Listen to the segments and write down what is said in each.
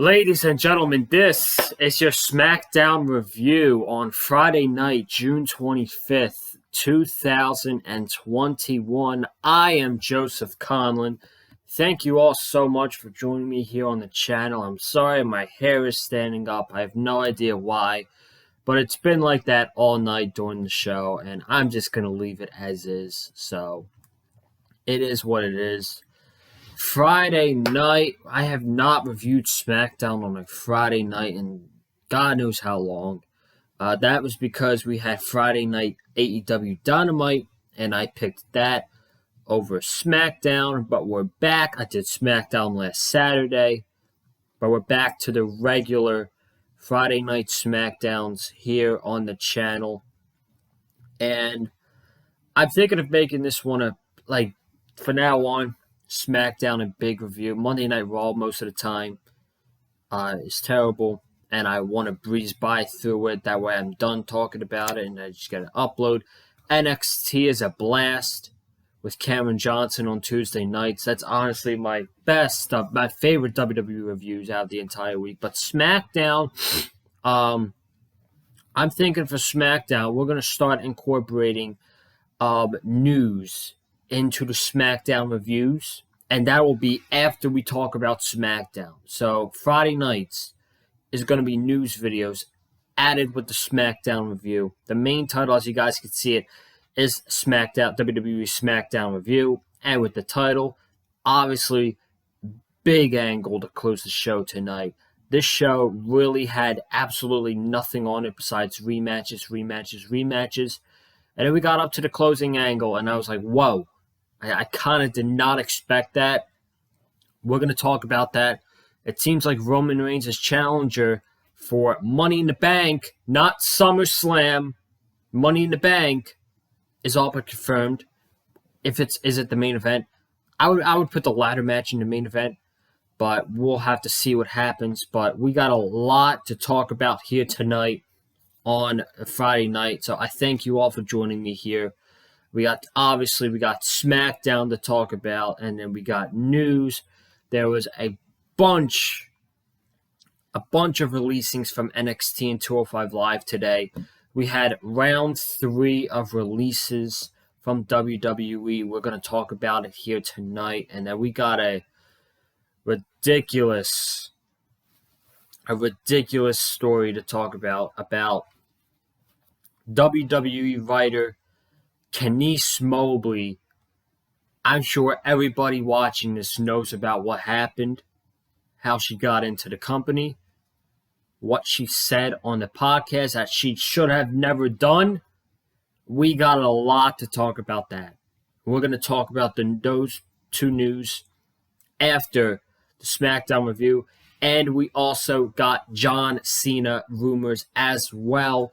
Ladies and gentlemen, this is your Smackdown review on Friday night, June 25th, 2021. I am Joseph Conlon. Thank you all so much for joining me here on the channel. I'm sorry my hair is standing up. I have no idea why, but it's been like that all night during the show, and I'm just going to leave it as is. So, it is what it is. Friday night, I have not reviewed SmackDown on a Friday night in God knows how long. That was because we had Friday night AEW Dynamite, and I picked that over SmackDown, but we're back. I did SmackDown last Saturday, but we're back to the regular Friday night SmackDowns here on the channel. And I'm thinking of making this one for now on, SmackDown and big review. Monday Night Raw most of the time is terrible, and I want to breeze by through it. That way I'm done talking about it, and I just got to upload. NXT is a blast with Cameron Johnson on Tuesday nights. That's honestly my favorite WWE reviews out of the entire week. But SmackDown, I'm thinking for SmackDown, we're going to start incorporating news into the SmackDown reviews, and that will be after we talk about SmackDown. So Friday nights is going to be news videos added with the SmackDown review. The main title, as you guys can see it, is SmackDown, WWE SmackDown review, and with the title, obviously, big angle to close the show tonight. This show really had absolutely nothing on it besides rematches. And then we got up to the closing angle, and I was like, whoa. I kind of did not expect that. We're going to talk about that. It seems like Roman Reigns' challenger for Money in the Bank, not SummerSlam, Money in the Bank, is all but confirmed. Is it the main event? I would put the ladder match in the main event, but we'll have to see what happens. But we got a lot to talk about here tonight on a Friday night, so I thank you all for joining me here. We got SmackDown to talk about, and then we got news. There was a bunch of releasings from NXT and 205 Live today. We had round 3 of releases from WWE. We're going to talk about it here tonight, and then we got a ridiculous story to talk about WWE writer Kenice Mobley. I'm sure everybody watching this knows about what happened, how she got into the company, what she said on the podcast that she should have never done. We got a lot to talk about that. We're going to talk about those two news after the SmackDown review, and we also got John Cena rumors as well.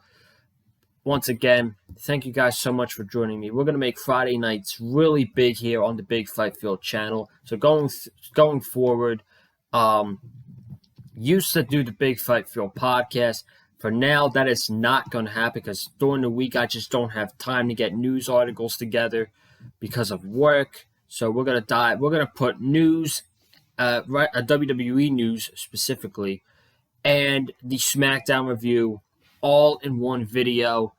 Once again, thank you guys so much for joining me. We're going to make Friday nights really big here on the Big Fight Field channel. So going forward, used to do the Big Fight Field podcast. For now, that is not going to happen because during the week, I just don't have time to get news articles together because of work. So we're going to put news, WWE news specifically, and the SmackDown review all in one video.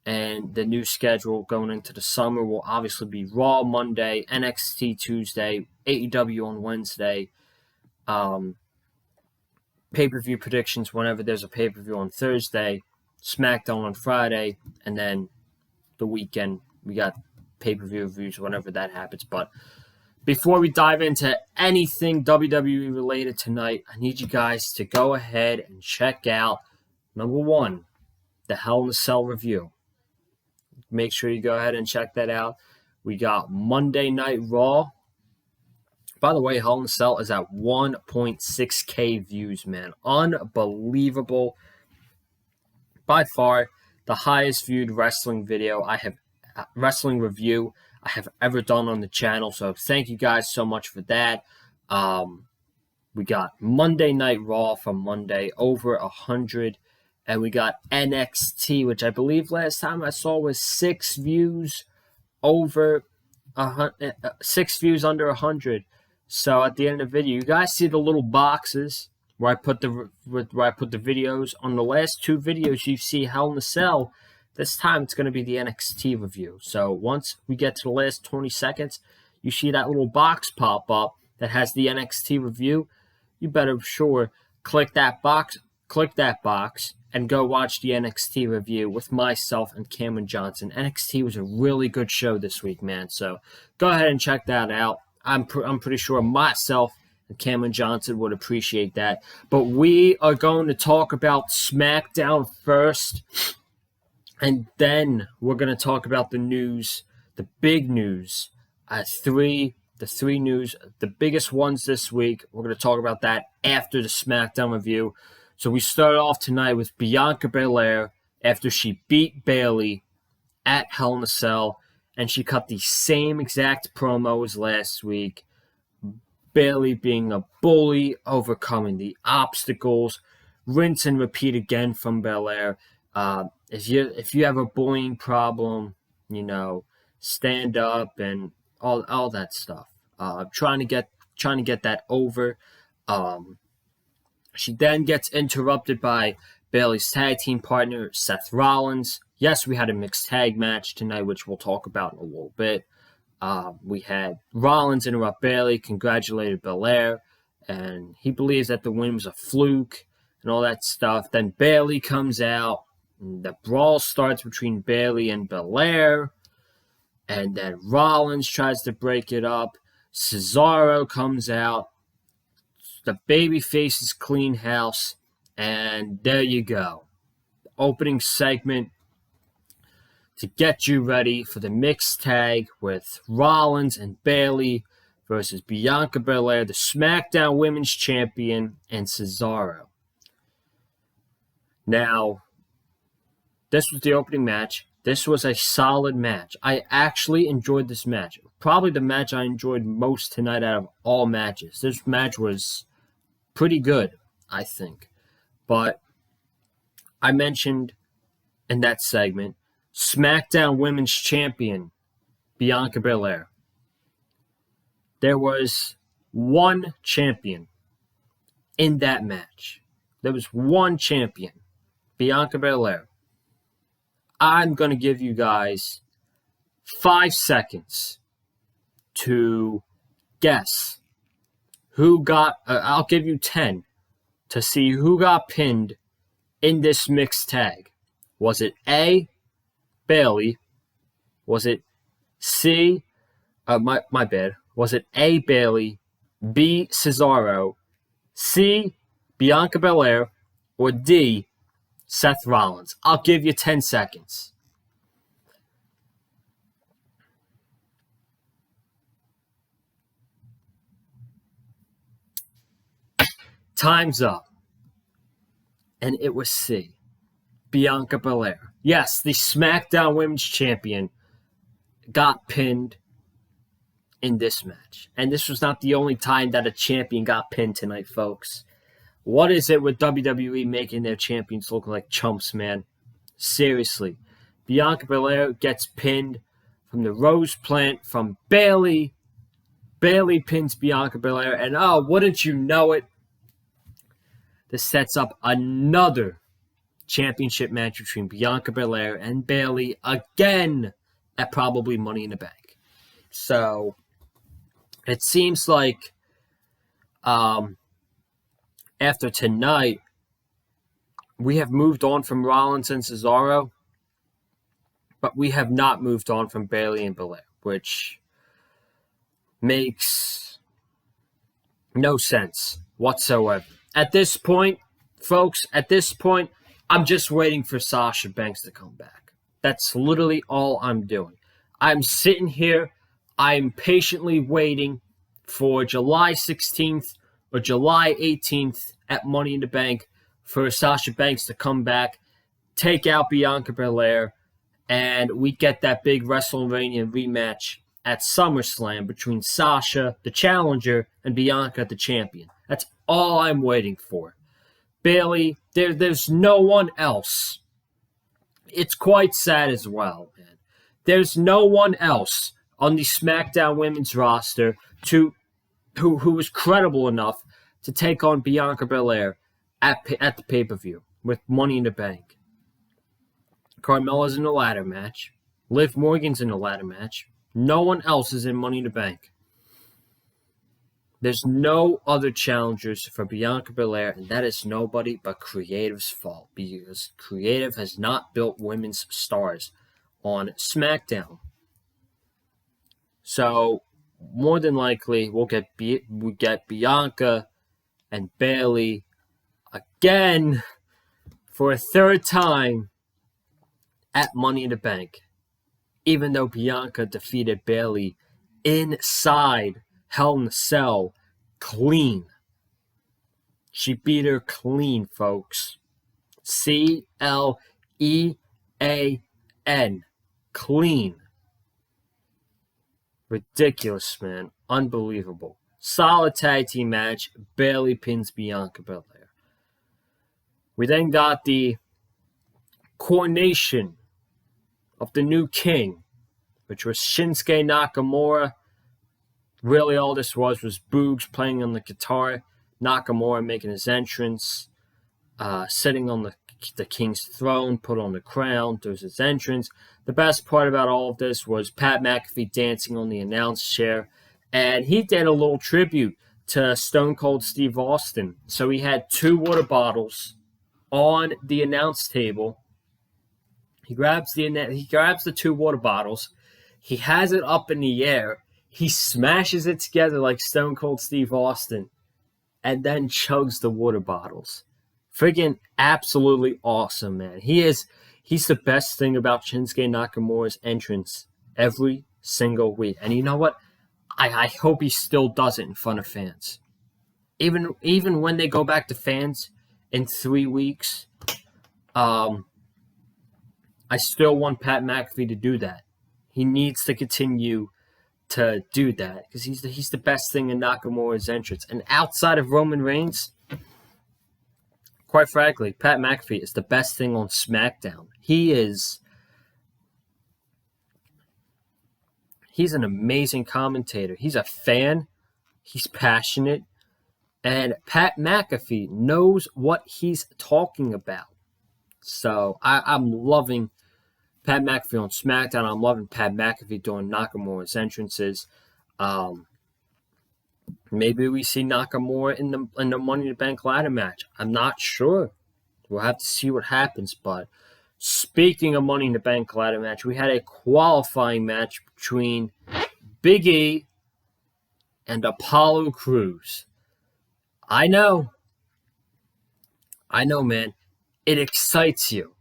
And the new schedule going into the summer will obviously be Raw Monday, NXT Tuesday, AEW on Wednesday, pay-per-view predictions whenever there's a pay-per-view on Thursday, SmackDown on Friday, and then the weekend we got pay-per-view reviews whenever that happens. But before we dive into anything WWE related tonight, I need you guys to go ahead and check out, number 1, the Hell in a Cell review. Make sure you go ahead and check that out. We got Monday Night Raw. By the way, Hell in a Cell is at 1.6K views, man. Unbelievable. By far, the highest viewed wrestling review I have ever done on the channel. So thank you guys so much for that. We got Monday Night Raw from Monday, over 100. And we got NXT, which I believe last time I saw was 6 views under 100. So at the end of the video, you guys see the little boxes where I put the videos. On the last two videos, you see Hell in a Cell. This time it's going to be the NXT review. So once we get to the last 20 seconds, you see that little box pop up that has the NXT review. You better sure click that box, and go watch the NXT review with myself and Cameron Johnson. NXT was a really good show this week, man. So go ahead and check that out. I'm pretty sure myself and Cameron Johnson would appreciate that. But we are going to talk about Smackdown first, and then we're going to talk about the news, the big news. The three news, the biggest ones this week. We're going to talk about that after the Smackdown review. So we start off tonight with Bianca Belair after she beat Bayley at Hell in a Cell, and she cut the same exact promo as last week. Bayley being a bully, overcoming the obstacles, rinse and repeat again from Belair. If you have a bullying problem, stand up and all that stuff. Trying to get that over. She then gets interrupted by Bayley's tag team partner, Seth Rollins. Yes, we had a mixed tag match tonight, which we'll talk about in a little bit. We had Rollins interrupt Bayley, congratulated Belair, and he believes that the win was a fluke and all that stuff. Then Bayley comes out, and the brawl starts between Bayley and Belair, and then Rollins tries to break it up. Cesaro comes out. The baby faces clean house, and there you go. Opening segment to get you ready for the mixed tag with Rollins and Bayley versus Bianca Belair, the SmackDown Women's Champion, and Cesaro. Now, this was the opening match. This was a solid match. I actually enjoyed this match. Probably the match I enjoyed most tonight out of all matches. This match was pretty good, I think. But I mentioned in that segment, SmackDown Women's Champion, Bianca Belair. There was one champion in that match. There was one champion, Bianca Belair. I'm going to give you guys 5 seconds to guess who got, I'll give you 10 to see who got pinned in this mixed tag. Was it A, Bayley? Was it C, my bad. Was it A, Bayley, B, Cesaro, C, Bianca Belair, or D, Seth Rollins? I'll give you 10 seconds. Time's up. And it was C, Bianca Belair. Yes, the SmackDown Women's Champion got pinned in this match. And this was not the only time that a champion got pinned tonight, folks. What is it with WWE making their champions look like chumps, man? Seriously. Bianca Belair gets pinned from the Rose Plant from Bayley. Bayley pins Bianca Belair. And oh, wouldn't you know it, this sets up another championship match between Bianca Belair and Bayley again at probably Money in the Bank. So it seems like after tonight, we have moved on from Rollins and Cesaro, but we have not moved on from Bayley and Belair, which makes no sense whatsoever. At this point, folks, I'm just waiting for Sasha Banks to come back. That's literally all I'm doing. I'm sitting here, I'm patiently waiting for July 16th or July 18th at Money in the Bank for Sasha Banks to come back, take out Bianca Belair, and we get that big WrestleMania rematch at SummerSlam between Sasha, the challenger, and Bianca, the champion. That's all I'm waiting for. Bayley, there's no one else. It's quite sad as well, man. There's no one else on the SmackDown Women's roster who was credible enough to take on Bianca Belair at the pay-per-view with Money in the Bank. Carmella's in the ladder match. Liv Morgan's in the ladder match. No one else is in Money in the Bank. There's no other challengers for Bianca Belair, and that is nobody but Creative's fault, because Creative has not built women's stars on Smackdown. So, more than likely, we'll get Bianca and Bayley again for a third time at Money in the Bank, even though Bianca defeated Bayley inside Hell in a Cell clean. She beat her clean, folks. CLEAN. Clean. Ridiculous, man. Unbelievable. Solid tag team match. Bayley pins Bianca Belair. We then got the coronation of the new king, which was Shinsuke Nakamura. Really, all this was Boogs playing on the guitar, Nakamura making his entrance, sitting on the king's throne, put on the crown, does his entrance. The best part about all of this was Pat McAfee dancing on the announce chair, and he did a little tribute to Stone Cold Steve Austin. So he had 2 water bottles on the announce table. He grabs the 2 water bottles. He has it up in the air. He smashes it together like Stone Cold Steve Austin and then chugs the water bottles. Friggin' absolutely awesome, man. He's the best thing about Shinsuke Nakamura's entrance every single week. And you know what? I hope he still does it in front of fans. Even when they go back to fans in 3 weeks, I still want Pat McAfee to do that. He needs to continue to do that because he's the best thing in Nakamura's entrance. And outside of Roman Reigns, quite frankly, Pat McAfee is the best thing on SmackDown. He's an amazing commentator. He's a fan. He's passionate. And Pat McAfee knows what he's talking about. So I'm loving Pat McAfee on SmackDown. I'm loving Pat McAfee doing Nakamura's entrances. Maybe we see Nakamura in the Money in the Bank ladder match. I'm not sure. We'll have to see what happens. But speaking of Money in the Bank ladder match, we had a qualifying match between Big E and Apollo Crews. I know, man. It excites you.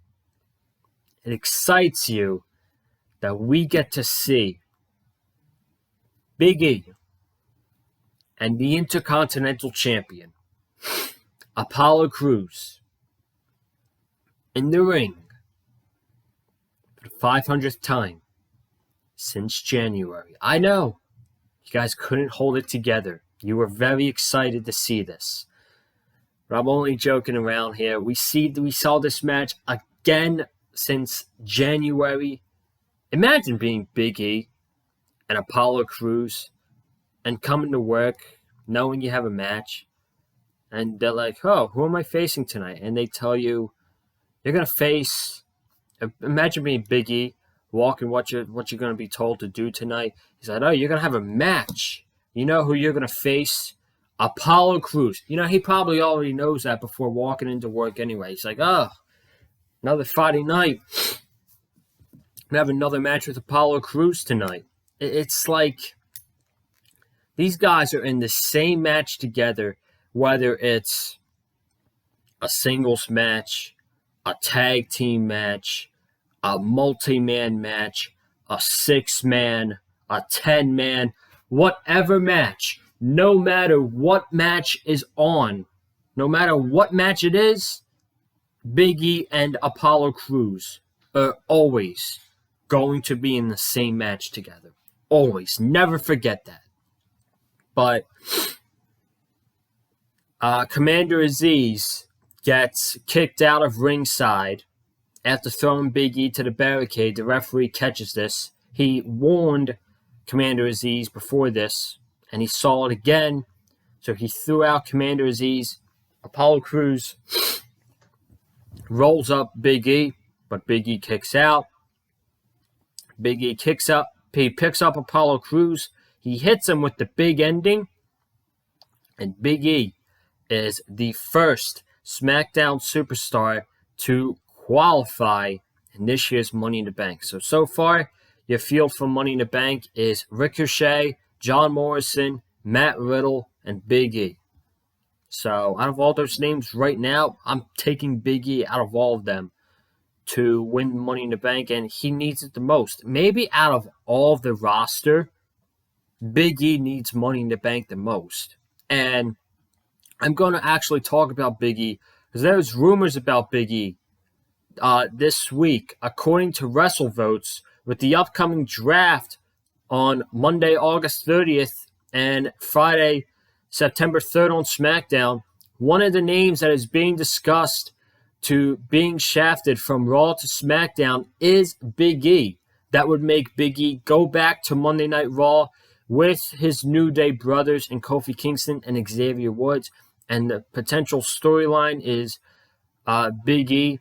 It excites you that we get to see Big E and the Intercontinental Champion, Apollo Crews, in the ring for the 500th time since January. I know you guys couldn't hold it together. You were very excited to see this. But I'm only joking around here. We saw this match again since January. Imagine being Big E and Apollo Crews and coming to work knowing you have a match. And they're like, oh, who am I facing tonight? And they tell you, you're going to face... Imagine being Big E, walking what you're going to be told to do tonight. He's like, oh, you're going to have a match. You know who you're going to face? Apollo Crews. You know, he probably already knows that before walking into work anyway. He's like, oh, another Friday night. We have another match with Apollo Crews tonight. It's like these guys are in the same match together, whether it's a singles match, a tag team match, a multi-man match, a 6-man, a 10-man, whatever match. No matter what match is on, no matter what match it is, Big E and Apollo Crews are always going to be in the same match together. Always. Never forget that. But Commander Aziz gets kicked out of ringside after throwing Big E to the barricade. The referee catches this. He warned Commander Aziz before this, and he saw it again. So he threw out Commander Aziz. Apollo Crews rolls up Big E, but Big E kicks out. Big E kicks up. He picks up Apollo Crews. He hits him with the big ending. And Big E is the first SmackDown superstar to qualify in this year's Money in the Bank. So far, your field for Money in the Bank is Ricochet, John Morrison, Matt Riddle, and Big E. So out of all those names right now, I'm taking Big E out of all of them to win Money in the Bank, and he needs it the most. Maybe out of all of the roster, Big E needs Money in the Bank the most. And I'm going to actually talk about Big E because there's rumors about Big E this week. According to WrestleVotes, with the upcoming draft on Monday, August 30th and Friday, September 3rd on SmackDown, one of the names that is being discussed to being shafted from Raw to SmackDown is Big E. That would make Big E go back to Monday Night Raw with his New Day brothers and Kofi Kingston and Xavier Woods. And the potential storyline is Big E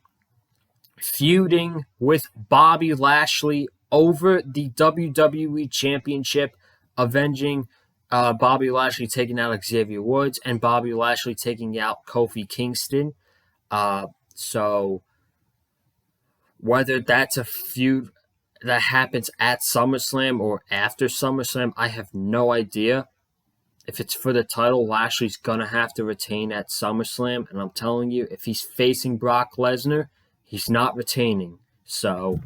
feuding with Bobby Lashley over the WWE Championship, avenging Bobby Lashley taking out Xavier Woods and Bobby Lashley taking out Kofi Kingston. So whether that's a feud that happens at SummerSlam or after SummerSlam, I have no idea. If it's for the title, Lashley's going to have to retain at SummerSlam. And I'm telling you, if he's facing Brock Lesnar, he's not retaining. So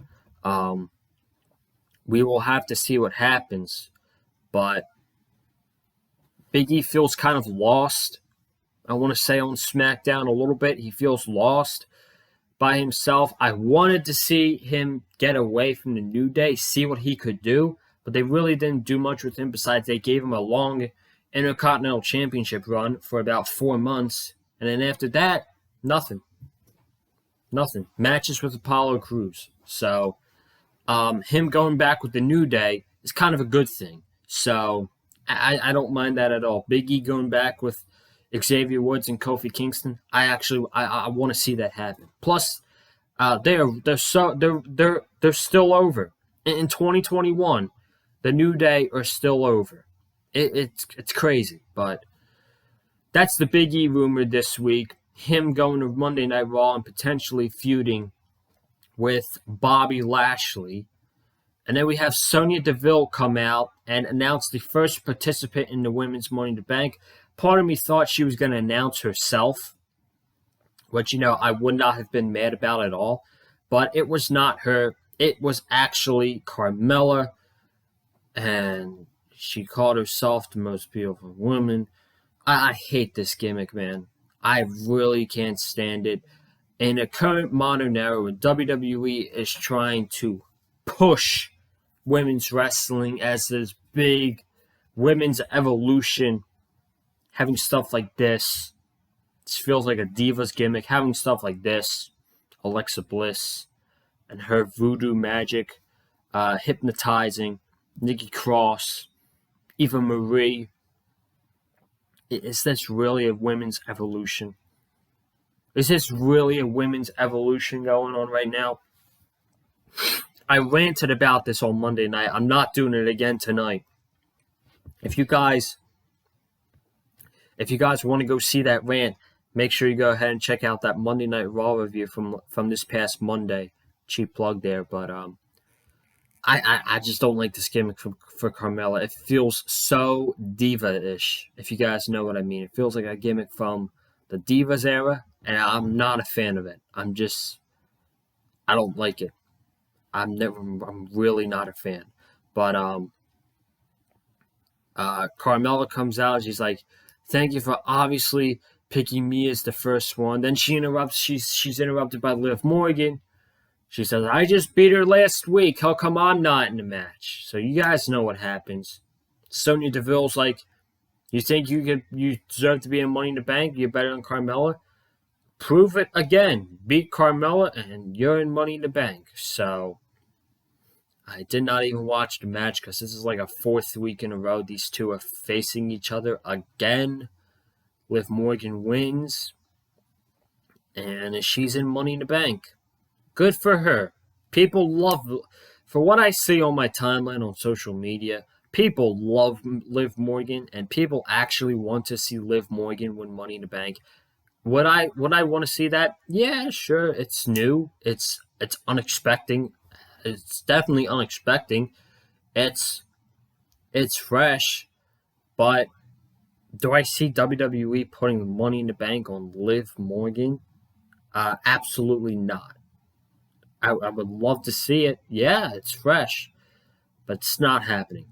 we will have to see what happens. But Big E feels kind of lost. I want to say on SmackDown a little bit, he feels lost by himself. I wanted to see him get away from the New Day, see what he could do, but they really didn't do much with him besides they gave him a long Intercontinental Championship run for about 4 months, and then after that, nothing. Matches with Apollo Crews. So him going back with the New Day is kind of a good thing. So I don't mind that at all. Big E going back with Xavier Woods and Kofi Kingston, I want to see that happen. Plus, they're still over. In 2021, the New Day are still over. It's crazy, but that's the Big E rumor this week. Him going to Monday Night Raw and potentially feuding with Bobby Lashley. And then we have Sonya Deville come out and announce the first participant in the Women's Money in the Bank. Part of me thought she was going to announce herself, which, I would not have been mad about at all. But it was not her. It was actually Carmella, and she called herself the most beautiful woman. I hate this gimmick, man. I really can't stand it. In the current modern era, when WWE is trying to push women's wrestling as this big women's evolution, having stuff like this feels like a Divas gimmick. Having stuff like this, Alexa Bliss and her voodoo magic, hypnotizing, Nikki Cross, Eva Marie. Is this really a women's evolution? Is this really a women's evolution going on right now? I ranted about this on Monday night. I'm not doing it again tonight. If you guys want to go see that rant, make sure you go ahead and check out that Monday Night Raw review from this past Monday. Cheap plug there, but I just don't like this gimmick for Carmella. It feels so diva-ish, if you guys know what I mean. It feels like a gimmick from the Divas era, and I'm not a fan of it. I don't like it. I'm really not a fan. But Carmella comes out, she's like, thank you for obviously picking me as the first one. Then she interrupts, she's interrupted by Liv Morgan. She says, I just beat her last week. How come I'm not in the match? So you guys know what happens. Sonya Deville's like, you think you deserve to be in Money in the Bank? You're better than Carmella? Prove it again. Beat Carmella and you're in Money in the Bank. So I did not even watch the match because this is like a 4th week in a row. These two are facing each other again. Liv Morgan wins, and she's in Money in the Bank. Good for her. People love, for what I see on my timeline on social media, people love Liv Morgan, and people actually want to see Liv Morgan win Money in the Bank. Would I want to see that? Yeah, sure. It's new. It's unexpected. It's definitely unexpected. It's fresh, but do I see WWE putting Money in the Bank on Liv Morgan? Absolutely not. I would love to see it. Yeah, it's fresh, but it's not happening.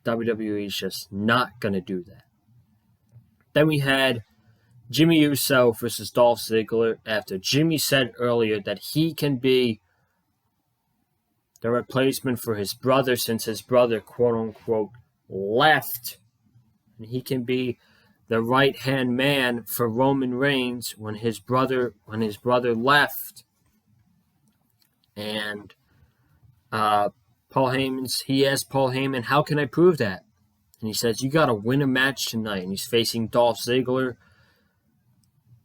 WWE is just not going to do that. Then we had Jimmy Uso versus Dolph Ziggler after Jimmy said earlier that he can be the replacement for his brother since his brother, quote-unquote, left. And he can be the right-hand man for Roman Reigns when his brother left. And Paul Heyman, he asked Paul Heyman, how can I prove that? And he says, you got to win a match tonight. And he's facing Dolph Ziggler.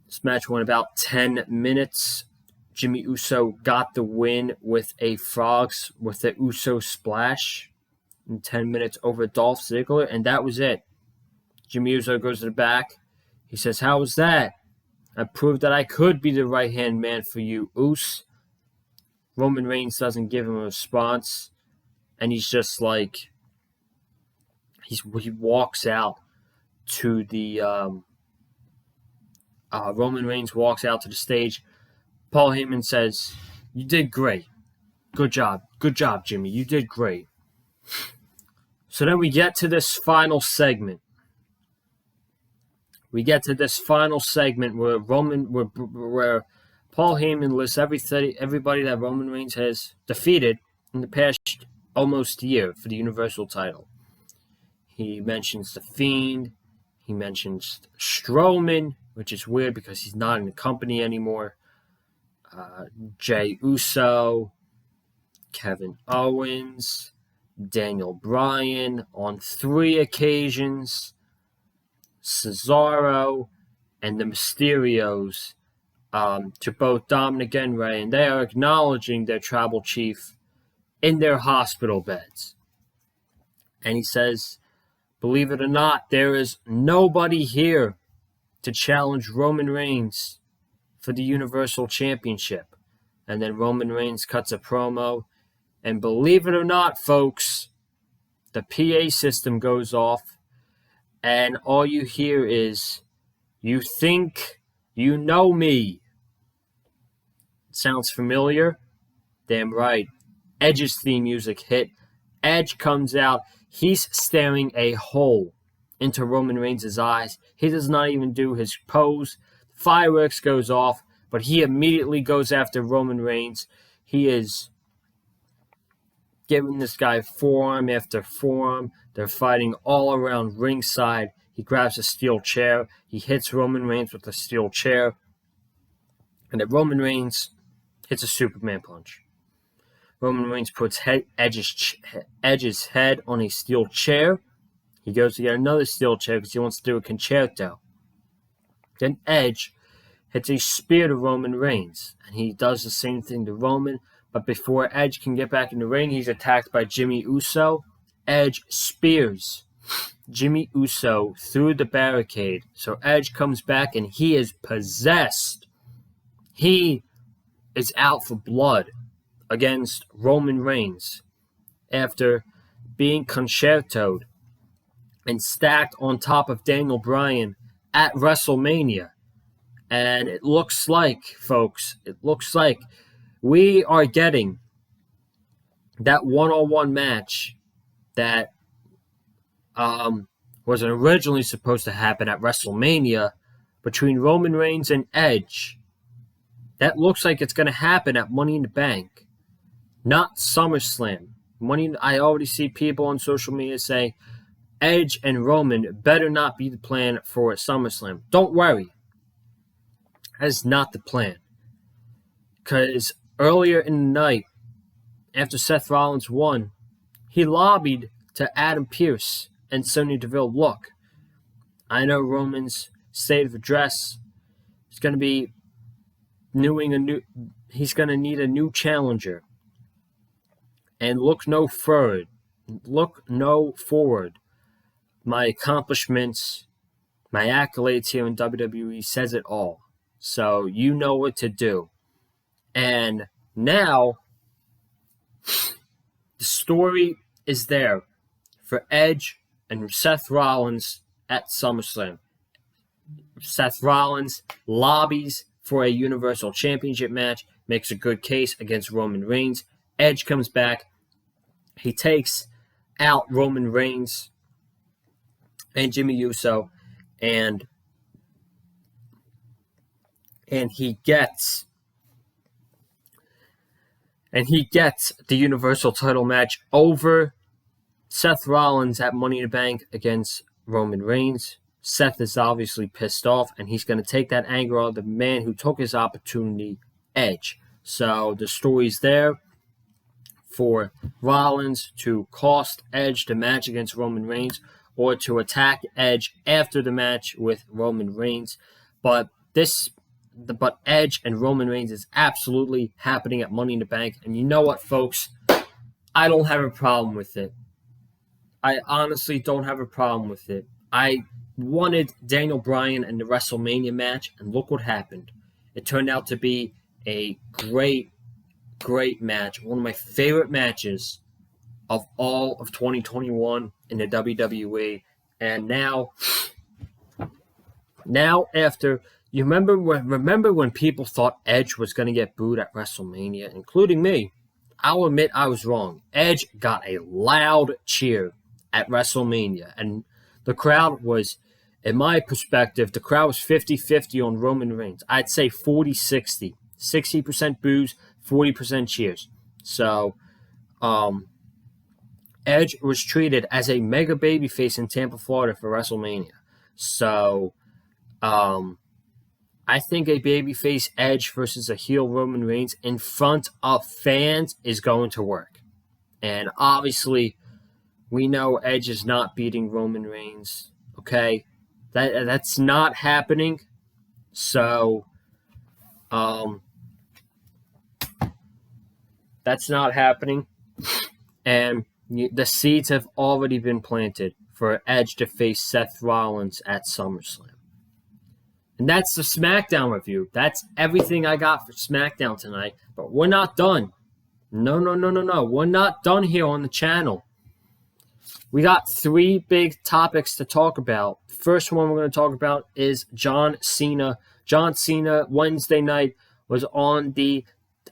This match went about 10 minutes. Jimmy Uso got the win with the Uso splash in 10 minutes over Dolph Ziggler, and that was it. Jimmy Uso goes to the back. He says, how was that? I proved that I could be the right-hand man for you, Us. Roman Reigns doesn't give him a response, and he's just like, he walks out to the, Roman Reigns walks out to the stage. Paul Heyman says, you did great. Good job, Jimmy. You did great. So then we get to this final segment. Where Paul Heyman lists everybody that Roman Reigns has defeated in the past almost year for the Universal title. He mentions The Fiend. He mentions Strowman, which is weird because he's not in the company anymore. Jey Uso, Kevin Owens, Daniel Bryan on 3 occasions, Cesaro, and the Mysterios to both Dominic and Rey, and they are acknowledging their tribal chief in their hospital beds. And he says, believe it or not, there is nobody here to challenge Roman Reigns for the Universal Championship. And then Roman Reigns cuts a promo, and believe it or not, folks, the PA system goes off, and all you hear is, you think you know me. Sounds familiar? Damn right. Edge's theme music hit. Edge comes out. He's staring a hole into Roman Reigns' eyes. He does not even do his pose. Fireworks goes off, but he immediately goes after Roman Reigns. He is giving this guy forearm after forearm. They're fighting all around ringside. He grabs a steel chair. He hits Roman Reigns with a steel chair. And then Roman Reigns hits a Superman punch. Roman Reigns puts Edge's head on a steel chair. He goes to get another steel chair because he wants to do a concerto. Then Edge hits a spear to Roman Reigns. And he does the same thing to Roman. But before Edge can get back in the ring, he's attacked by Jimmy Uso. Edge spears Jimmy Uso through the barricade. So Edge comes back and he is possessed. He is out for blood against Roman Reigns after being concertoed and stacked on top of Daniel Bryan at WrestleMania. And it looks like, folks, we are getting that one-on-one match that was originally supposed to happen at WrestleMania between Roman Reigns and Edge. That looks like it's going to happen at Money in the Bank, not SummerSlam. I already see people on social media say Edge and Roman better not be the plan for SummerSlam. Don't worry. That is not the plan. Because earlier in the night, after Seth Rollins won, he lobbied to Adam Pearce and Sonya Deville, look, I know Roman's state of address. He's going to be he's going to need a new challenger. And look no forward. My accomplishments, my accolades here in WWE says it all. So you know what to do. And now the story is there for Edge and Seth Rollins at SummerSlam. Seth Rollins lobbies for a Universal Championship match, makes a good case against Roman Reigns. Edge comes back. He takes out Roman Reigns and Jimmy Uso, and he gets the Universal title match over Seth Rollins at Money in the Bank against Roman Reigns. Seth is obviously pissed off, and he's going to take that anger on the man who took his opportunity, Edge. So the story's there for Rollins to cost Edge the match against Roman Reigns, or to attack Edge after the match with Roman Reigns. But Edge and Roman Reigns is absolutely happening at Money in the Bank. And you know what, folks? I don't have a problem with it. I honestly don't have a problem with it. I wanted Daniel Bryan in the WrestleMania match, and look what happened. It turned out to be a great match. One of my favorite matches of all of 2021 in the WWE. And now after, you remember when people thought Edge was going to get booed at WrestleMania, including me? I'll admit I was wrong. Edge got a loud cheer at WrestleMania, and the crowd was, in my perspective, the crowd was 50-50 on Roman Reigns. I'd say 40-60. 60% boos, 40% cheers. So, Edge was treated as a mega babyface in Tampa, Florida for WrestleMania. So, I think a babyface Edge versus a heel Roman Reigns in front of fans is going to work. And obviously, we know Edge is not beating Roman Reigns. Okay? That's not happening. So, that's not happening. And the seeds have already been planted for Edge to face Seth Rollins at SummerSlam. And that's the Smackdown review. That's everything I got for Smackdown tonight. But we're not done. No. We're not done here on the channel. We got 3 big topics to talk about. The first one we're going to talk about is John Cena. John Cena, Wednesday night, was on the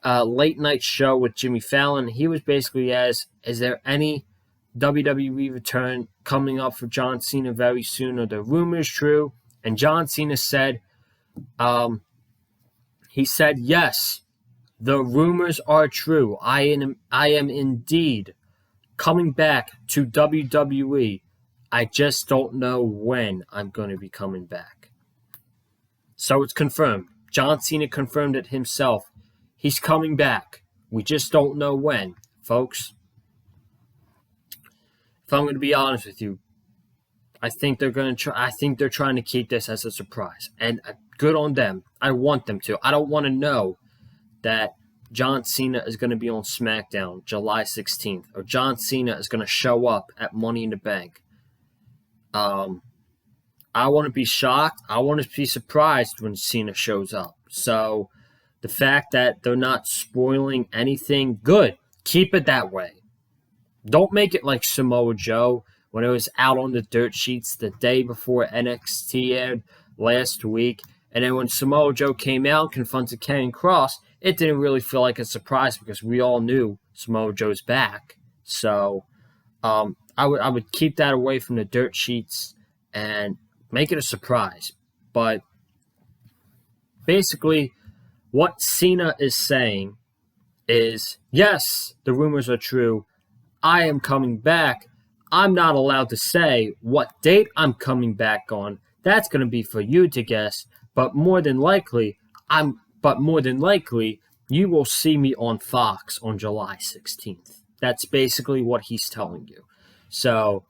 late night show with Jimmy Fallon. He was basically asked, is there any WWE return coming up for John Cena very soon? Are the rumors true? And John Cena said, yes, the rumors are true. I am indeed coming back to WWE. I just don't know when I'm going to be coming back. So it's confirmed. John Cena confirmed it himself. He's coming back. We just don't know when, folks. If I'm going to be honest with you, I think they're trying to keep this as a surprise, and good on them. I want them to. I don't want to know that John Cena is going to be on Smackdown July 16th, or John Cena is going to show up at Money in the Bank. I want to be shocked. I want to be surprised when Cena shows up. So the fact that they're not spoiling anything, good. Keep it that way. Don't make it like Samoa Joe when it was out on the dirt sheets the day before NXT aired last week. And then when Samoa Joe came out and confronted Karrion Kross, it didn't really feel like a surprise because we all knew Samoa Joe's back. So I would keep that away from the dirt sheets and make it a surprise. But basically, what Cena is saying is, yes, the rumors are true. I am coming back. I'm not allowed to say what date I'm coming back on. That's going to be for you to guess. But more than likely, you will see me on Fox on July 16th. That's basically what he's telling you. So,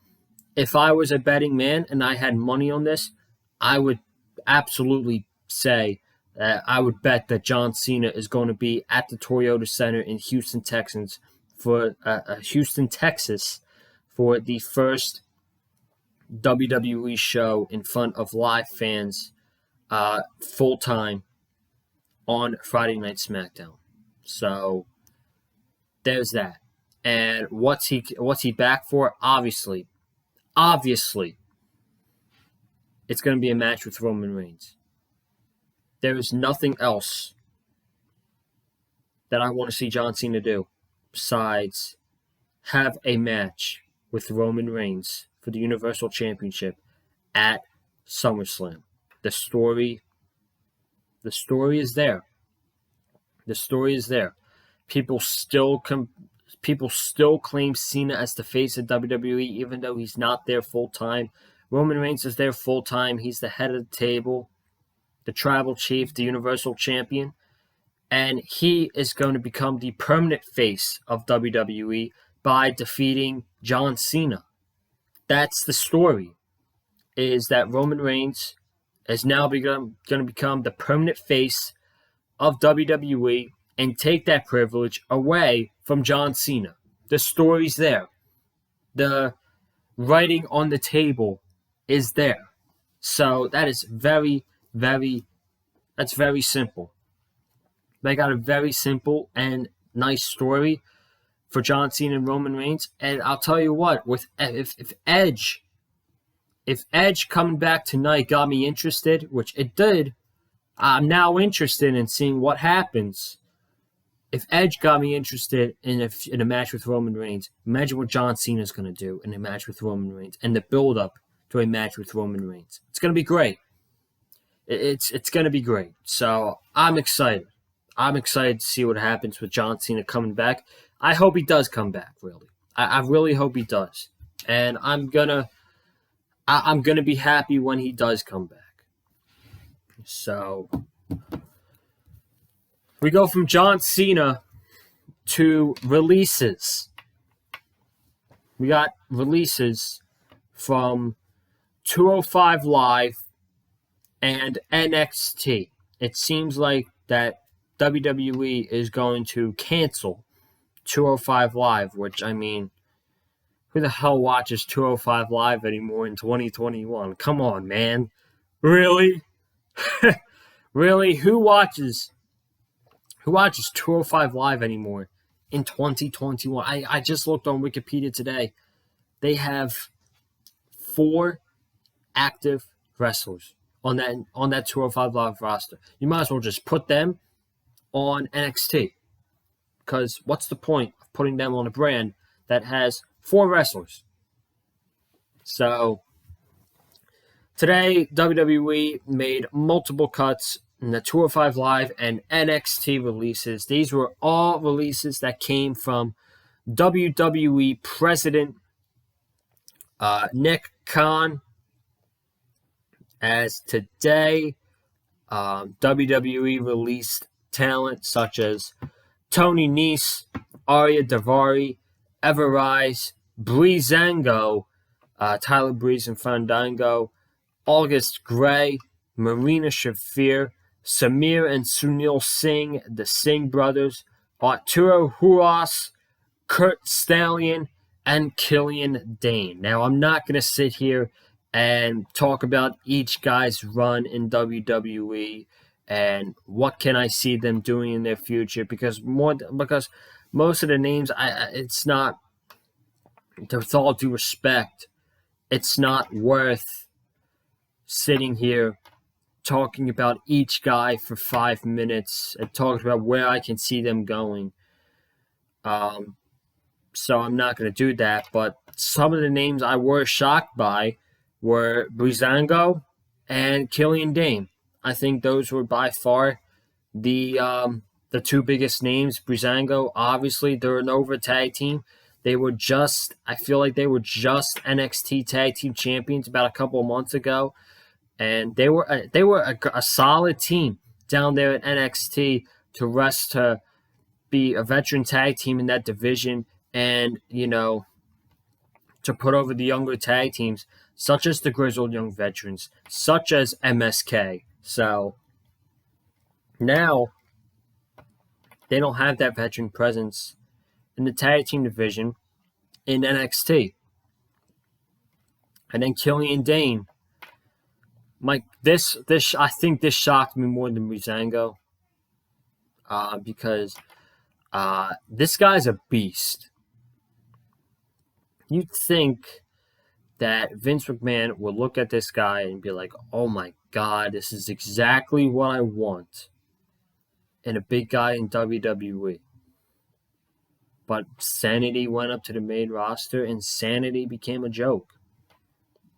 if I was a betting man and I had money on this, I would absolutely say that I would bet that John Cena is going to be at the Toyota Center in Houston, Texas for the first WWE show in front of live fans, full time on Friday Night Smackdown. So there's that. And what's he back for? Obviously, it's going to be a match with Roman Reigns. There is nothing else that I want to see John Cena do besides have a match with Roman Reigns for the Universal Championship at SummerSlam. The story is there. The story is there. People still claim Cena as the face of WWE, even though he's not there full time. Roman Reigns is there full time. He's the head of the table, the tribal chief, the Universal Champion, and he is going to become the permanent face of WWE by defeating John Cena. That's the story, is that Roman Reigns is now going to become the permanent face of WWE and take that privilege away from John Cena. The story's there. The writing on the table is there. So that is very simple. They got a very simple and nice story for John Cena and Roman Reigns. And I'll tell you what, if Edge coming back tonight got me interested, which it did, I'm now interested in seeing what happens. If Edge got me interested in a match with Roman Reigns, imagine what John Cena is going to do in a match with Roman Reigns and the build-up to a match with Roman Reigns. It's going to be great. It's going to be great. So I'm excited. I'm excited to see what happens with John Cena coming back. I hope he does come back, really. I really hope he does. And I'm gonna be happy when he does come back. So we go from John Cena to releases. We got releases from 205 Live and NXT. It seems like that WWE is going to cancel 205 Live, which, I mean, who the hell watches 205 Live anymore in 2021? Come on, man. Really? Really? Who watches 205 Live anymore in 2021? I just looked on Wikipedia today. They have 4 active wrestlers on that 205 Live roster. You might as well just put them on NXT, because what's the point of putting them on a brand that has 4 wrestlers? So today, WWE made multiple cuts in the 205 Live and NXT releases. These were all releases that came from WWE President Nick Khan. As today, WWE released talent such as Tony Nese, Arya Daivari, Everrise, Breezango, Tyler Breeze and Fandango, August Gray, Marina Shafir, Samir and Sunil Singh, the Singh brothers, Arturo Huas, Kurt Stallion, and Killian Dane. Now, I'm not going to sit here and talk about each guy's run in WWE and what can I see them doing in their future, because most of the names, it's not, with all due respect, it's not worth sitting here talking about each guy for 5 minutes and talking about where I can see them going. So I'm not going to do that, but some of the names I was shocked by were Breezango and Killian Dane. I think those were by far the 2 biggest names. Breezango, obviously, they're an over tag team. I feel like they were just NXT tag team champions about a couple of months ago, and they were a solid team down there at NXT to be a veteran tag team in that division, and to put over the younger tag teams such as the grizzled young veterans, such as MSK. So now they don't have that veteran presence in the tag team division in NXT. And then Killian Dane. I think this shocked me more than Breezango. Because this guy's a beast. You'd think that Vince McMahon would look at this guy and be like, oh my God, this is exactly what I want in a big guy in WWE. But Sanity went up to the main roster, and Sanity became a joke.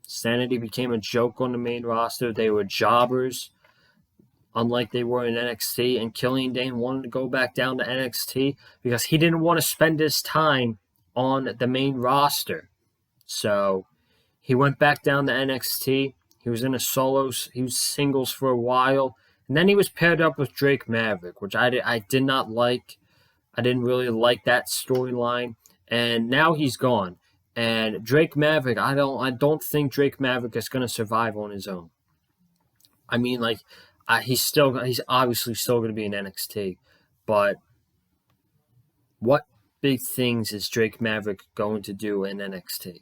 Sanity became a joke on the main roster. They were jobbers, unlike they were in NXT. And Killian Dane wanted to go back down to NXT because he didn't want to spend his time on the main roster. So he went back down to NXT. He was in a solos. He was singles for a while. And then he was paired up with Drake Maverick, which I did not like. I didn't really like that storyline. And now he's gone. And Drake Maverick, I don't think Drake Maverick is going to survive on his own. I mean, like, he's obviously still going to be in NXT, but what big things is Drake Maverick going to do in NXT?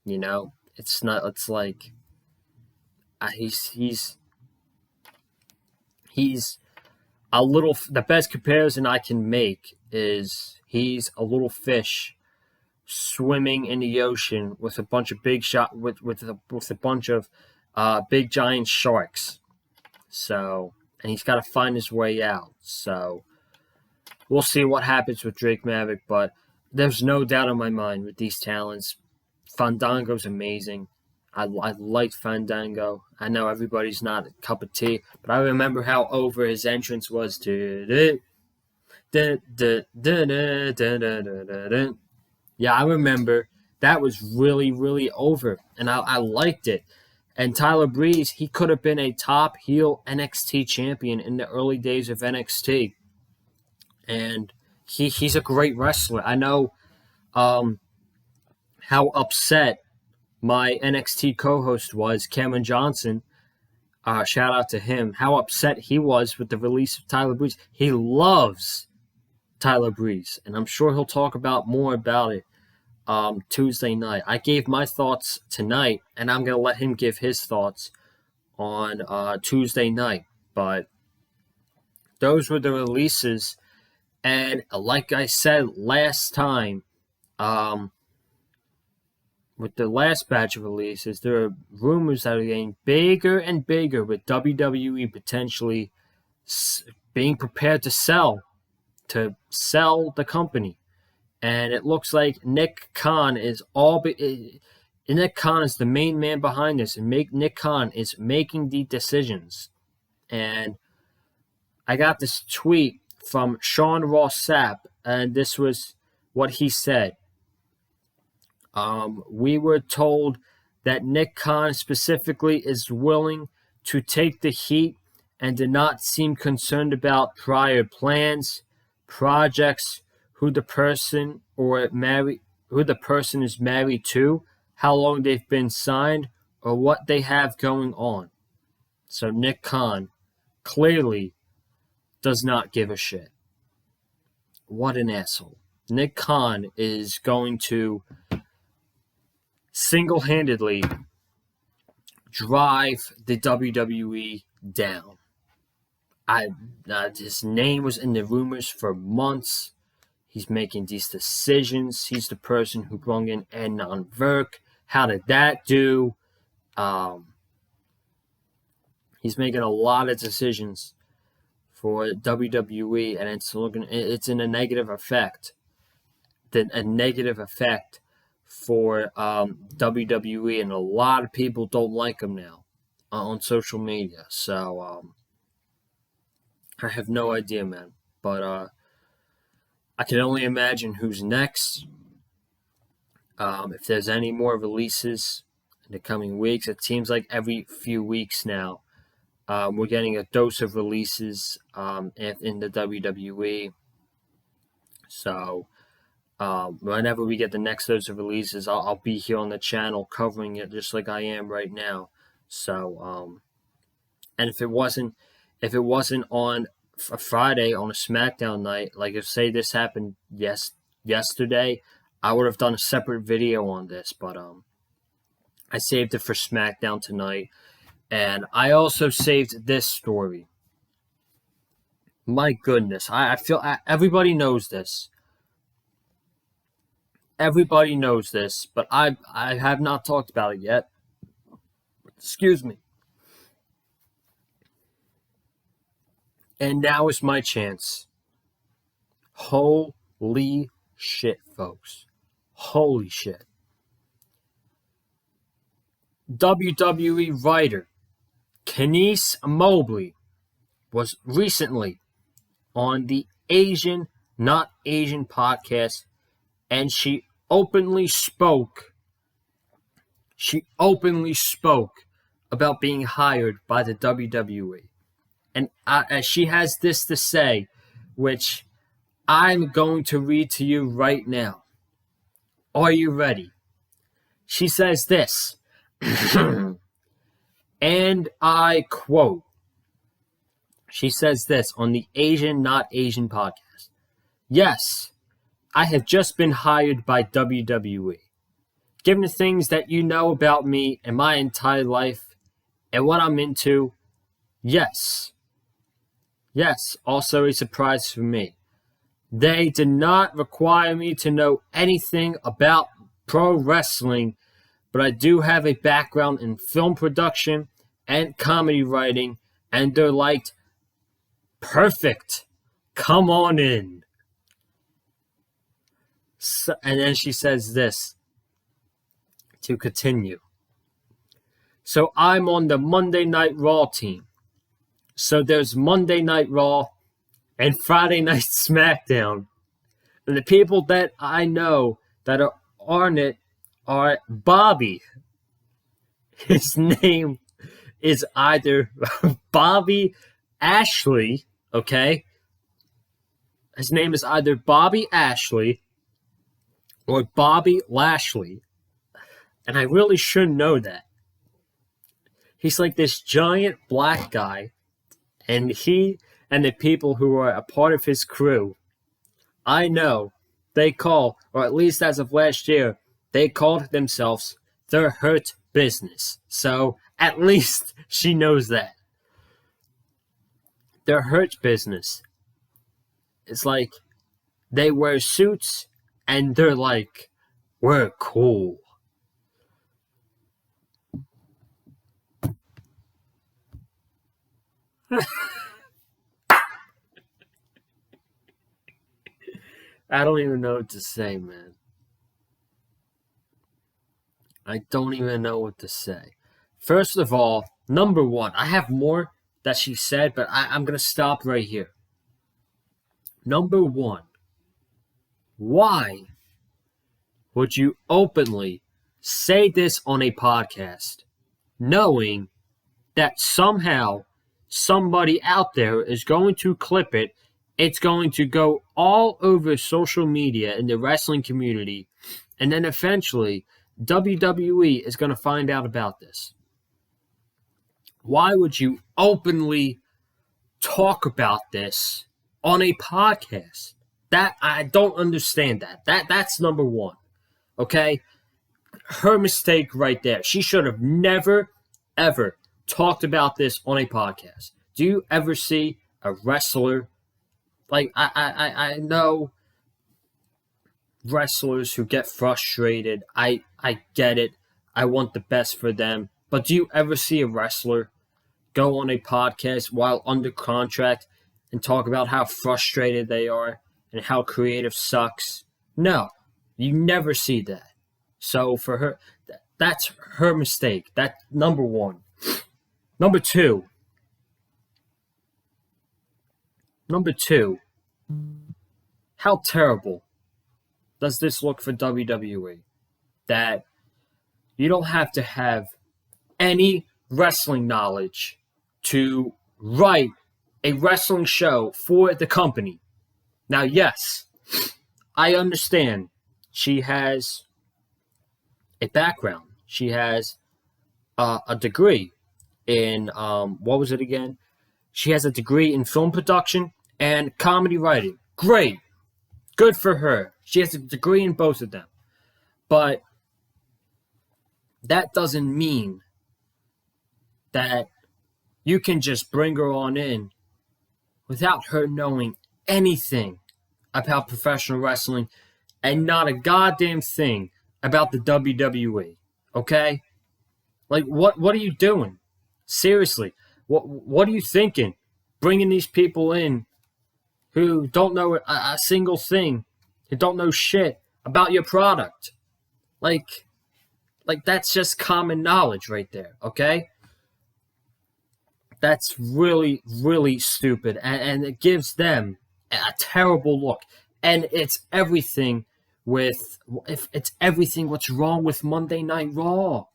You know, it's not. It's like he's a little. The best comparison I can make is he's a little fish swimming in the ocean with a bunch of with a bunch of big giant sharks. So, and he's got to find his way out. So, we'll see what happens with Drake Maverick, but there's no doubt in my mind with these talents. Fandango's amazing. I like Fandango. I know everybody's not a cup of tea, but I remember how over his entrance was. Yeah, I remember. That was really, really over, and I liked it. And Tyler Breeze, he could have been a top heel NXT champion in the early days of NXT. And he's a great wrestler. I know how upset my NXT co-host was, Cameron Johnson. Shout out to him. How upset he was with the release of Tyler Breeze. He loves Tyler Breeze, and I'm sure he'll talk more about it Tuesday night. I gave my thoughts tonight, and I'm going to let him give his thoughts on Tuesday night. But those were the releases. And like I said last time, with the last batch of releases, there are rumors that are getting bigger and bigger with WWE potentially being prepared to sell the company. And it looks like Nick Khan is the main man behind this, and Nick Khan is making the decisions. And I got this tweet from Sean Ross Sapp, and this was what he said. We were told that Nick Khan specifically is willing to take the heat and did not seem concerned about prior plans, projects, who the person is married to, how long they've been signed, or what they have going on. So Nick Khan clearly does not give a shit. What an asshole. Nick Khan is going to single-handedly drive the WWE down. His name was in the rumors for months. He's making these decisions. He's the person who brought in Adnan Virk. How did that do? He's making a lot of decisions for WWE, and it's in a negative effect. A negative effect for WWE, and a lot of people don't like him now on social media. So I have no idea, man. But I can only imagine who's next. If there's any more releases in the coming weeks, it seems like every few weeks now we're getting a dose of releases in the WWE. So Whenever we get the next dose of releases, I'll be here on the channel covering it just like I am right now. So, and if it wasn't on a Friday on a Smackdown night, like if say this happened yesterday, I would have done a separate video on this. But I saved it for Smackdown tonight, and I also saved this story. My goodness, I feel everybody knows this. Everybody knows this, but I have not talked about it yet. Excuse me. And now is my chance. Holy shit, folks. Holy shit. WWE writer Kenise Mobley was recently on the Asian Not Asian podcast, and she openly spoke about being hired by the WWE. And she has this to say, which I'm going to read to you right now. Are you ready? She says this, and I quote, she says this on the Asian Not Asian podcast. Yes, I have just been hired by WWE. Given the things that you know about me and my entire life and what I'm into, yes, also a surprise for me. They did not require me to know anything about pro wrestling, but I do have a background in film production and comedy writing, and they're like, perfect, come on in. So, and then she says this to continue. So I'm on the Monday Night Raw team. So there's Monday Night Raw and Friday Night SmackDown. And the people that I know that are on it are Bobby. His name is either Bobby Ashley, okay? His name is either Bobby Ashley or Bobby Lashley. And I really should know that. He's like this giant black guy, and he and the people who are a part of his crew, I know they call, or at least as of last year, they called themselves the Hurt Business. So at least she knows that. The Hurt Business. It's like they wear suits and they're like, we're cool. I don't even know what to say, man. I don't even know what to say. First of all, number one, I have more that she said, but I'm going to stop right here. Number one, why would you openly say this on a podcast, knowing that somehow somebody out there is going to clip it, it's going to go all over social media in the wrestling community, and then eventually WWE is going to find out about this? Why would you openly talk about this on a podcast? That I don't understand that. That's number one. Okay? Her mistake right there. She should have never, ever talked about this on a podcast. Do you ever see a wrestler? Like, I know wrestlers who get frustrated. I get it. I want the best for them. But do you ever see a wrestler go on a podcast while under contract and talk about how frustrated they are and how creative sucks? No, you never see that. So for her, that's her mistake. That's number one. Number two, how terrible does this look for WWE? That you don't have to have any wrestling knowledge to write a wrestling show for the company. Now, yes, I understand she has a background. She has a degree in, what was it again? She has a degree in film production and comedy writing. Great. Good for her. She has a degree in both of them. But that doesn't mean that you can just bring her on in without her knowing anything about professional wrestling and not a goddamn thing about the WWE. Okay? Like, what are you doing? Seriously, what are you thinking? Bringing these people in who don't know a single thing, who don't know shit about your product. Like that's just common knowledge right there, okay? That's really, really stupid, and it gives them a terrible look. And it's everything what's wrong with Monday Night Raw.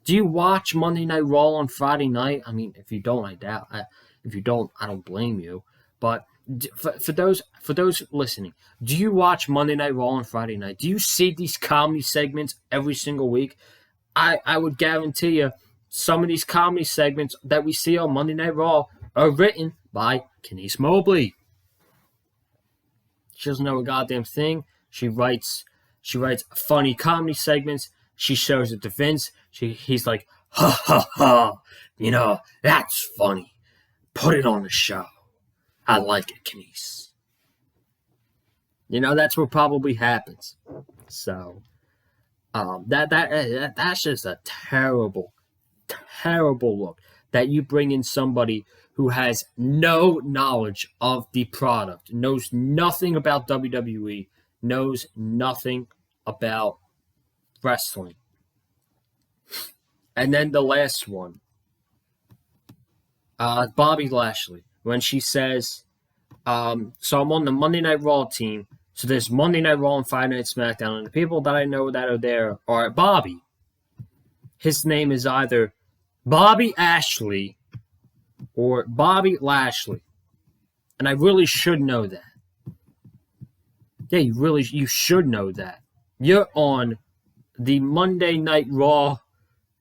Do you watch Monday Night Raw on Friday night? I mean, if you don't, I doubt. If you don't, I don't blame you. But for those listening, do you watch Monday Night Raw on Friday night? Do you see these comedy segments every single week? I would guarantee you some of these comedy segments that we see on Monday Night Raw are written by Kenise Mobley. She doesn't know a goddamn thing. She writes funny comedy segments. She shows it to Vince. He's like, ha ha ha, that's funny. Put it on the show. I like it, Kenise. That's what probably happens. So, that's just a terrible, terrible look that you bring in somebody who has no knowledge of the product, knows nothing about WWE, knows nothing about wrestling. And then the last one, Bobby Lashley, when she says, so I'm on the Monday Night Raw team, so there's Monday Night Raw and Friday Night SmackDown, and the people that I know that are there are Bobby. His name is either Bobby Ashley or Bobby Lashley. And I really should know that. Yeah, you should know that. You're on the Monday Night Raw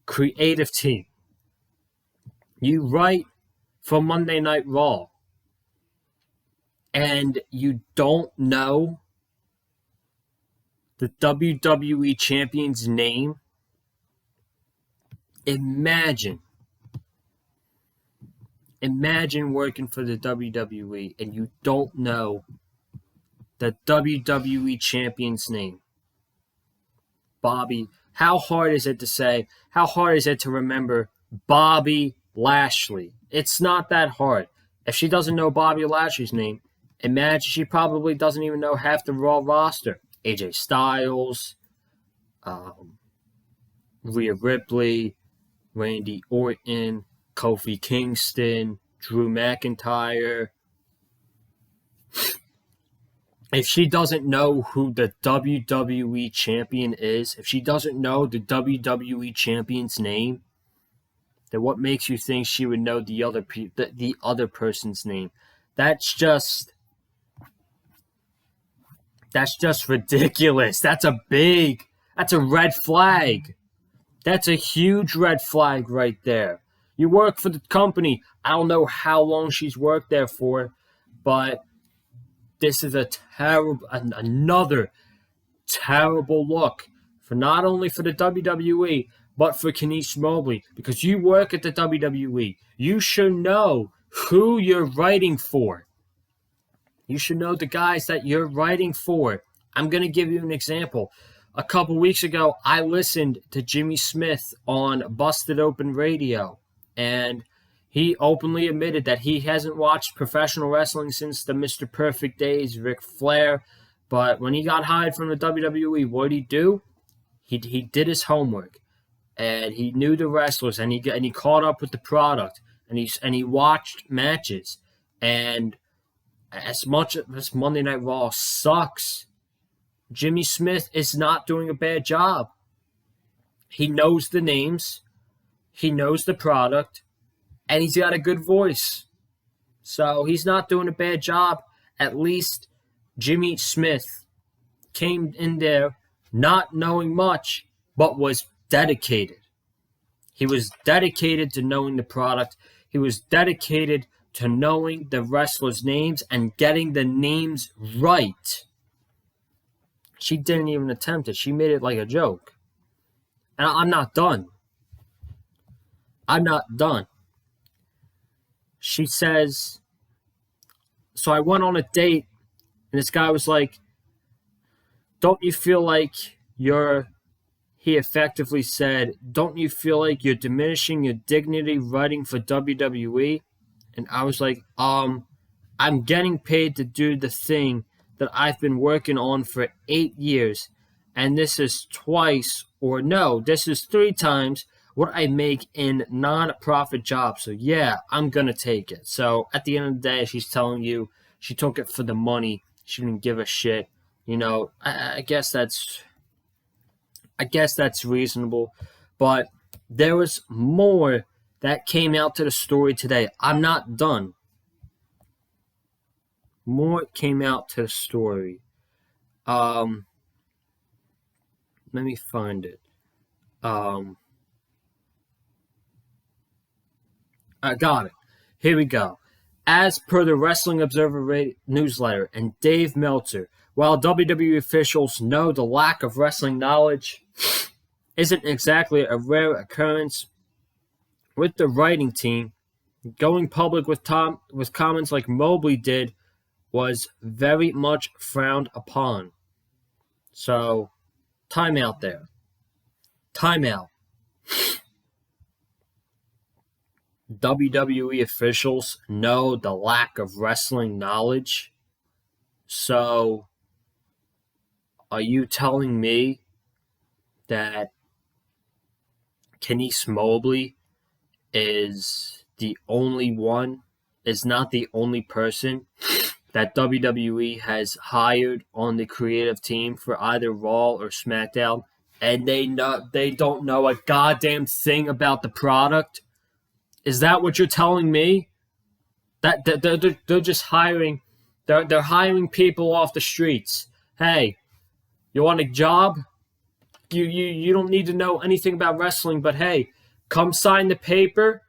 creative team. You write for Monday Night Raw. And you don't know the WWE champion's name? Imagine working for the WWE and you don't know the WWE champion's name. Bobby, how hard is it to say? How hard is it to remember Bobby Lashley? It's not that hard. If she doesn't know Bobby Lashley's name, imagine she probably doesn't even know half the Raw roster. AJ Styles, Rhea Ripley, Randy Orton, Kofi Kingston, Drew McIntyre. If she doesn't know who the WWE champion is, if she doesn't know the WWE champion's name, then what makes you think she would know the other person's name? That's just ridiculous. That's a red flag. That's a huge red flag right there. You work for the company. I don't know how long she's worked there for, but this is another terrible look for not only for the WWE, but for Kenise Mobley, because you work at the WWE. You should know who you're writing for. You should know the guys that you're writing for. I'm going to give you an example. A couple weeks ago, I listened to Jimmy Smith on Busted Open Radio, and he openly admitted that he hasn't watched professional wrestling since the Mr. Perfect days, Ric Flair. But when he got hired from the WWE, what did he do? He did his homework, and he knew the wrestlers, and he caught up with the product, and he watched matches. And as much as Monday Night Raw sucks, Jimmy Smith is not doing a bad job. He knows the names, he knows the product, and he's got a good voice. So he's not doing a bad job. At least Jimmy Smith came in there not knowing much, but was dedicated. He was dedicated to knowing the product. He was dedicated to knowing the wrestlers' names and getting the names right. She didn't even attempt it. She made it like a joke. And I'm not done. I'm not done. She says, so I went on a date, and this guy was like, don't you feel like he effectively said, don't you feel like you're diminishing your dignity writing for WWE? And I was like, I'm getting paid to do the thing that I've been working on for 8 years. And this is this is 3 times what I make in non-profit jobs. So yeah, I'm going to take it. So at the end of the day, she's telling you she took it for the money. She didn't give a shit. You know, I guess that's reasonable. But there was more that came out to the story today. I'm not done. More came out to the story. Let me find it. I got it. Here we go. As per the Wrestling Observer newsletter and Dave Meltzer, while WWE officials know the lack of wrestling knowledge isn't exactly a rare occurrence, with the writing team, going public with comments like Mobley did was very much frowned upon. So, time out there. Time out. WWE officials know the lack of wrestling knowledge. So, are you telling me that Kenise Mobley is not the only person that WWE has hired on the creative team for either Raw or SmackDown, and they don't know a goddamn thing about the product? Is that what you're telling me? That they're just hiring, they're hiring people off the streets. Hey, you want a job? You don't need to know anything about wrestling, but hey, come sign the paper.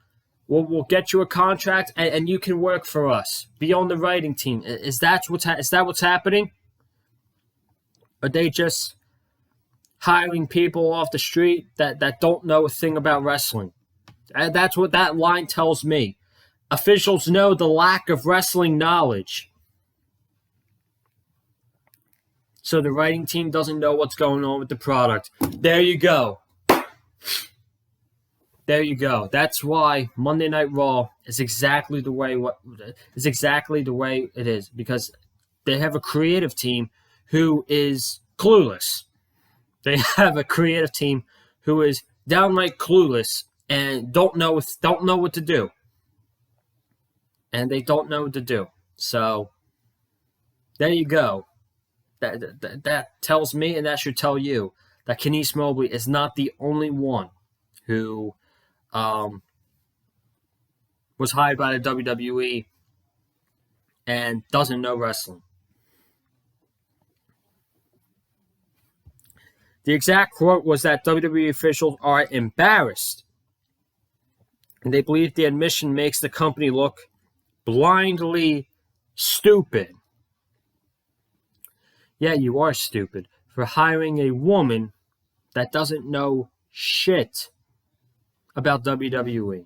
We'll get you a contract, and you can work for us. Be on the writing team. Is that what's happening? Are they just hiring people off the street that don't know a thing about wrestling? That's what that line tells me. Officials know the lack of wrestling knowledge. So the writing team doesn't know what's going on with the product. There you go. There you go. That's why Monday Night Raw is exactly the way it is, because they have a creative team who is clueless. They have a creative team who is downright clueless and don't know what to do. And they don't know what to do. So there you go. That tells me, and that should tell you, that Kenise Mobley is not the only one who was hired by the WWE and doesn't know wrestling. The exact quote was that WWE officials are embarrassed, and they believe the admission makes the company look blindly stupid. Yeah, you are stupid for hiring a woman that doesn't know shit about WWE.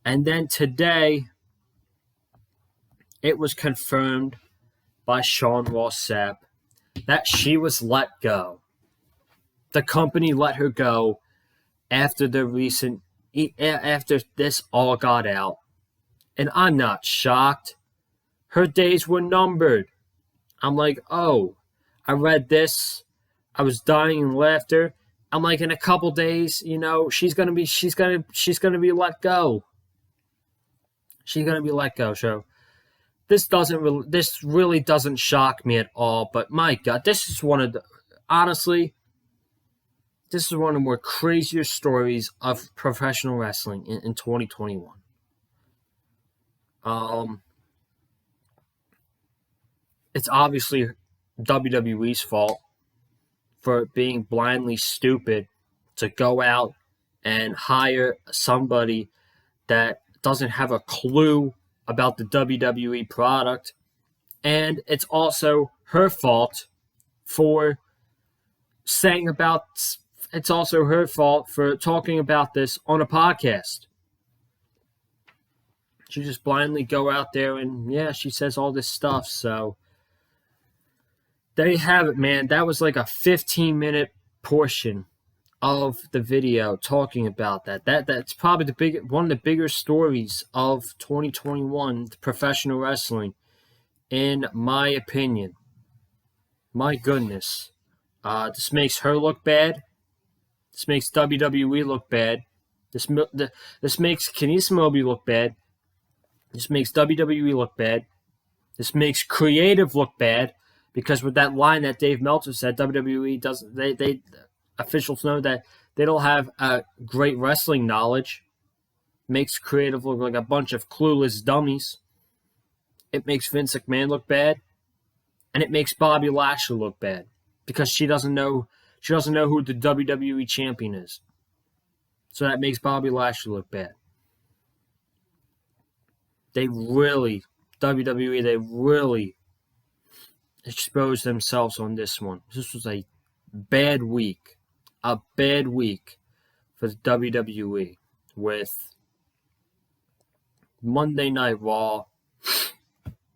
And then today, it was confirmed by Sean Ross Sapp that she was let go. The company let her go after this all got out. And I'm not shocked. Her days were numbered. I'm like, oh, I read this. I was dying in laughter. I'm like, in a couple days, she's gonna be let go. She's gonna be let go. So this really doesn't shock me at all. But my God, this is one of the more crazier stories of professional wrestling in 2021. It's obviously WWE's fault for being blindly stupid to go out and hire somebody that doesn't have a clue about the WWE product. And it's also her fault for it's also her fault for talking about this on a podcast. She just blindly go out there and, she says all this stuff. So there you have it, man. That was like a 15-minute portion of the video talking about that. That's probably one of the bigger stories of 2021 professional wrestling, in my opinion. My goodness. This makes her look bad. This makes WWE look bad. This makes Kenisa Mobley look bad. This makes WWE look bad. This makes creative look bad, because with that line that Dave Meltzer said, WWE doesn't. They officials know that they don't have a great wrestling knowledge. Makes creative look like a bunch of clueless dummies. It makes Vince McMahon look bad, and it makes Bobby Lashley look bad, because she doesn't know who the WWE champion is. So that makes Bobby Lashley look bad. WWE, they really exposed themselves on this one. This was a bad week. A bad week for the WWE, with Monday Night Raw,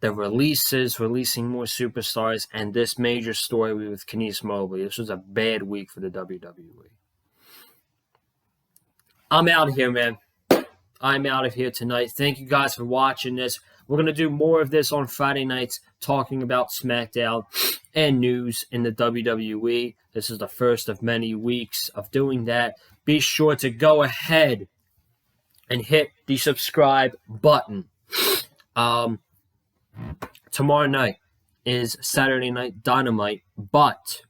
the releasing more superstars, and this major story with Kenisa Mobley. This was a bad week for the WWE. I'm out of here, man. I'm out of here tonight. Thank you guys for watching this. We're going to do more of this on Friday nights, talking about Smackdown and news in the WWE. This is the first of many weeks of doing that. Be sure to go ahead and hit the subscribe button. Tomorrow night is Saturday Night Dynamite, but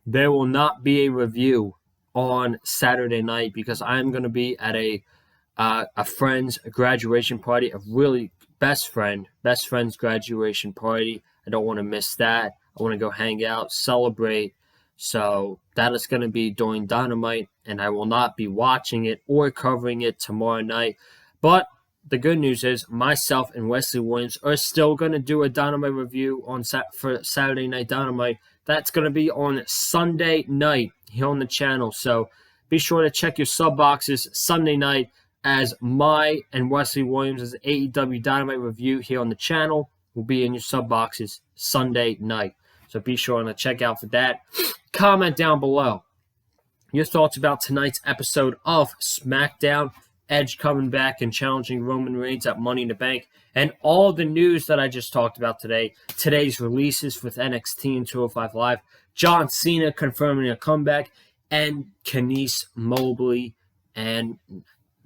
there will not be a review on Saturday night, because I'm going to be at a friend's graduation party, a really best friend's graduation party. I don't want to miss that. I want to go hang out, celebrate. So that is going to be during Dynamite, and I will not be watching it or covering it tomorrow night. But the good news is myself and Wesley Williams are still going to do a Dynamite review for Saturday Night Dynamite. That's going to be on Sunday night here on the channel. So be sure to check your sub boxes Sunday night, as my and Wesley Williams' AEW Dynamite review here on the channel will be in your sub boxes Sunday night. So be sure to check out for that. Comment down below your thoughts about tonight's episode of Smackdown. Edge coming back and challenging Roman Reigns at Money in the Bank, and all the news that I just talked about today. Today's releases with NXT and 205 Live. John Cena confirming a comeback, and Kenisa Mobley and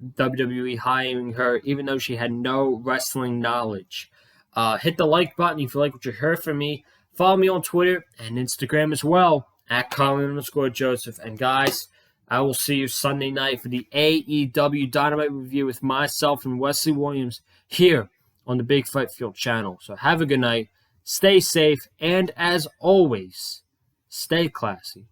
WWE hiring her, even though she had no wrestling knowledge. Hit the like button if you like what you heard from me. Follow me on Twitter and Instagram as well, at Colin_Joseph. And guys, I will see you Sunday night for the AEW Dynamite review with myself and Wesley Williams here on the Big Fight Field channel. So have a good night, stay safe, and as always, stay classy.